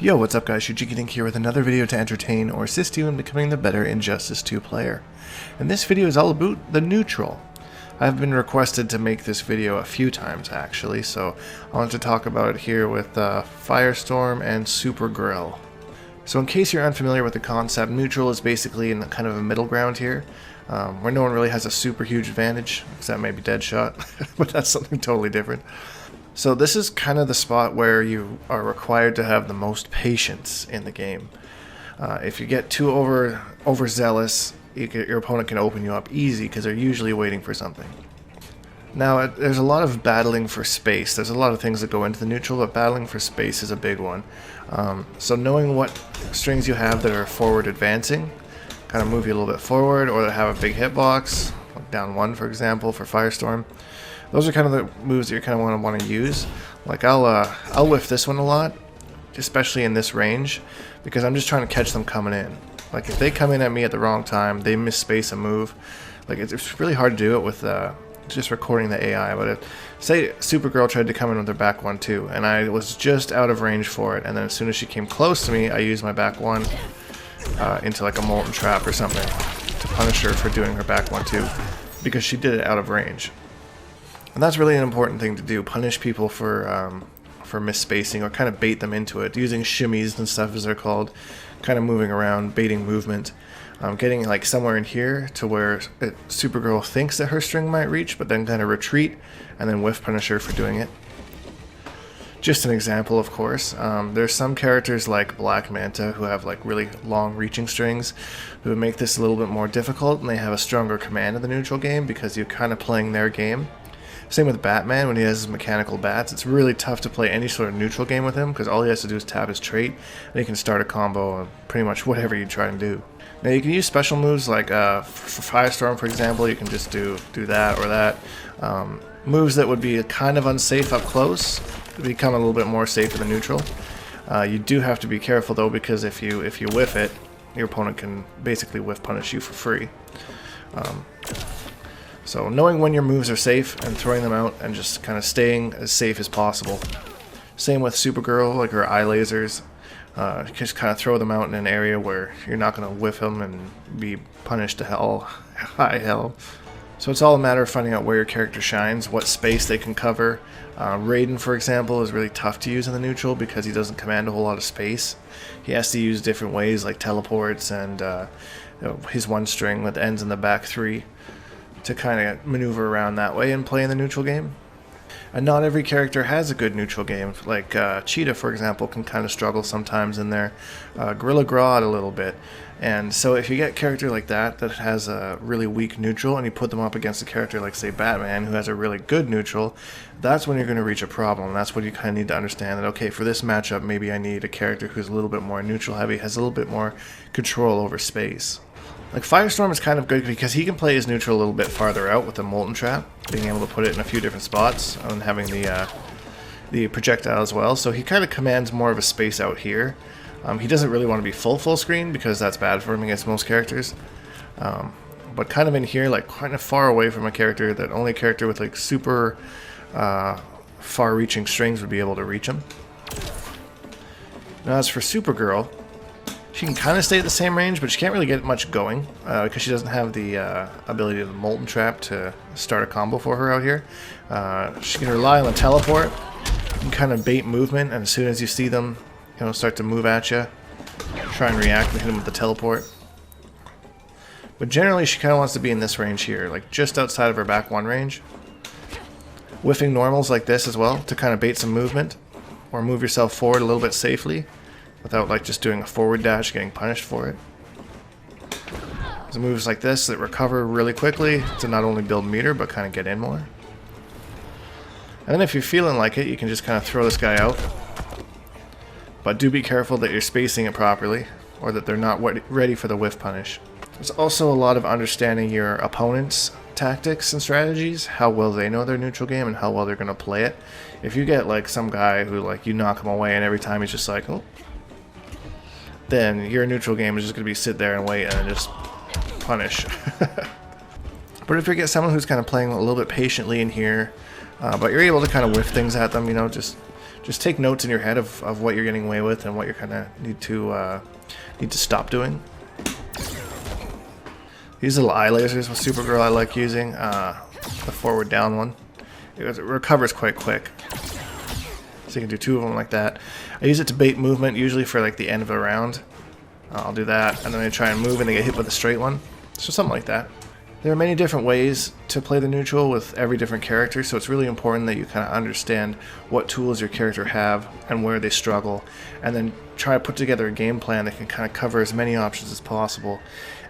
Yo, what's up guys, Shujinkydink here with another video to entertain or assist you in becoming the better Injustice 2 player. And this video is all about the neutral. I've been requested to make this video a few times actually, so I wanted to talk about it here with Firestorm and Supergirl. So in case you're unfamiliar with the concept, neutral is basically in kind of a middle ground here, where no one really has a super huge advantage, except maybe Deadshot, but that's something totally different. So this is kind of the spot where you are required to have the most patience in the game. If you get too overzealous, your opponent can open you up easy because they're usually waiting for something. Now, there's a lot of battling for space. There's a lot of things that go into the neutral, but battling for space is a big one. So knowing what strings you have that are forward advancing, kind of move you a little bit forward, or that have a big hitbox, like down 1 for example for Firestorm. Those are kind of the moves that you kind of want to use. Like I'll whiff this one a lot, especially in this range, because I'm just trying to catch them coming in. Like if they come in at me at the wrong time, they misspace a move. Like it's really hard to do it with just recording the AI. But if, say Supergirl tried to come in with her back 1-2, and I was just out of range for it, and then as soon as she came close to me, I used my back 1 into like a molten trap or something to punish her for doing her back 1-2, because she did it out of range. And that's really an important thing to do, punish people for misspacing, or kind of bait them into it, using shimmies and stuff as they're called, kind of moving around, baiting movement, getting like somewhere in here to where Supergirl thinks that her string might reach, but then kind of retreat, and then whiff punish her for doing it. Just an example, of course. There's some characters like Black Manta who have like really long reaching strings who make this a little bit more difficult, and they have a stronger command of the neutral game because you're kind of playing their game. Same with Batman when he has his mechanical bats. It's really tough to play any sort of neutral game with him because all he has to do is tap his trait and he can start a combo on pretty much whatever you try and do. Now you can use special moves like for Firestorm for example, you can just do that or that. Moves that would be kind of unsafe up close become a little bit more safe in the neutral. You do have to be careful though, because if you whiff it, your opponent can basically whiff punish you for free. So knowing when your moves are safe and throwing them out and just kind of staying as safe as possible. Same with Supergirl, like her eye lasers. Just kind of throw them out in an area where you're not going to whiff them and be punished to high hell. So it's all a matter of finding out where your character shines, what space they can cover. Raiden, for example, is really tough to use in the neutral because he doesn't command a whole lot of space. He has to use different ways like teleports and his one string that ends in the back 3. To kind of maneuver around that way and play in the neutral game. And not every character has a good neutral game. Like Cheetah, for example, can kind of struggle sometimes in there. Gorilla Grodd a little bit. And so if you get a character like that has a really weak neutral, and you put them up against a character like, say, Batman, who has a really good neutral, that's when you're going to reach a problem. That's when you kind of need to understand that, okay, for this matchup, maybe I need a character who's a little bit more neutral heavy, has a little bit more control over space. Like Firestorm is kind of good because he can play his neutral a little bit farther out with the molten trap, being able to put it in a few different spots and having the projectile as well. So he kind of commands more of a space out here. He doesn't really want to be full screen because that's bad for him against most characters. But kind of in here, like kind of far away from a character that only a character with like super far-reaching strings would be able to reach him. Now as for Supergirl, she can kind of stay at the same range, but she can't really get much going because she doesn't have the ability of the Molten Trap to start a combo for her out here. She can rely on the teleport. You can kind of bait movement, and as soon as you see them, start to move at you, try and react and hit them with the teleport. But generally, she kind of wants to be in this range here, like just outside of her back 1 range. Whiffing normals like this as well to kind of bait some movement, or move yourself forward a little bit safely, without like just doing a forward dash, getting punished for it. There's moves like this that recover really quickly to not only build meter, but kind of get in more. And then if you're feeling like it, you can just kind of throw this guy out. But do be careful that you're spacing it properly, or that they're not ready for the whiff punish. There's also a lot of understanding your opponent's tactics and strategies, how well they know their neutral game and how well they're going to play it. If you get like some guy who like you knock him away and every time he's just like, oh, then your neutral game is just going to be sit there and wait and just punish. But if you get someone who's kind of playing a little bit patiently in here, but you're able to kind of whiff things at them, just just take notes in your head of what you're getting away with and what you're kind of need to stop doing. These little eye lasers with Supergirl I like using, the forward down one. It recovers quite quick. So you can do 2 of them like that. I use it to bait movement, usually for like the end of a round. I'll do that, and then I try and move and they get hit with a straight one. So something like that. There are many different ways to play the neutral with every different character, so it's really important that you kind of understand what tools your character have and where they struggle, and then try to put together a game plan that can kind of cover as many options as possible.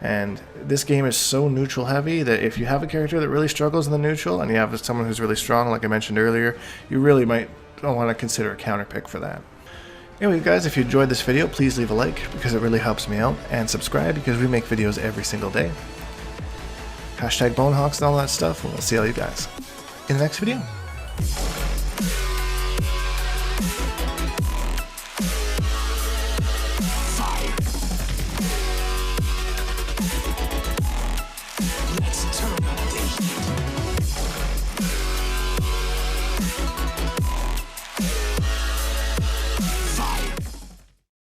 And this game is so neutral heavy that if you have a character that really struggles in the neutral and you have someone who's really strong, like I mentioned earlier, you really might want to consider a counter pick for that. Anyway guys, if you enjoyed this video, please leave a like because it really helps me out, and subscribe because we make videos every single day. Hashtag Bonehawks and all that stuff, and we'll see all you guys in the next video.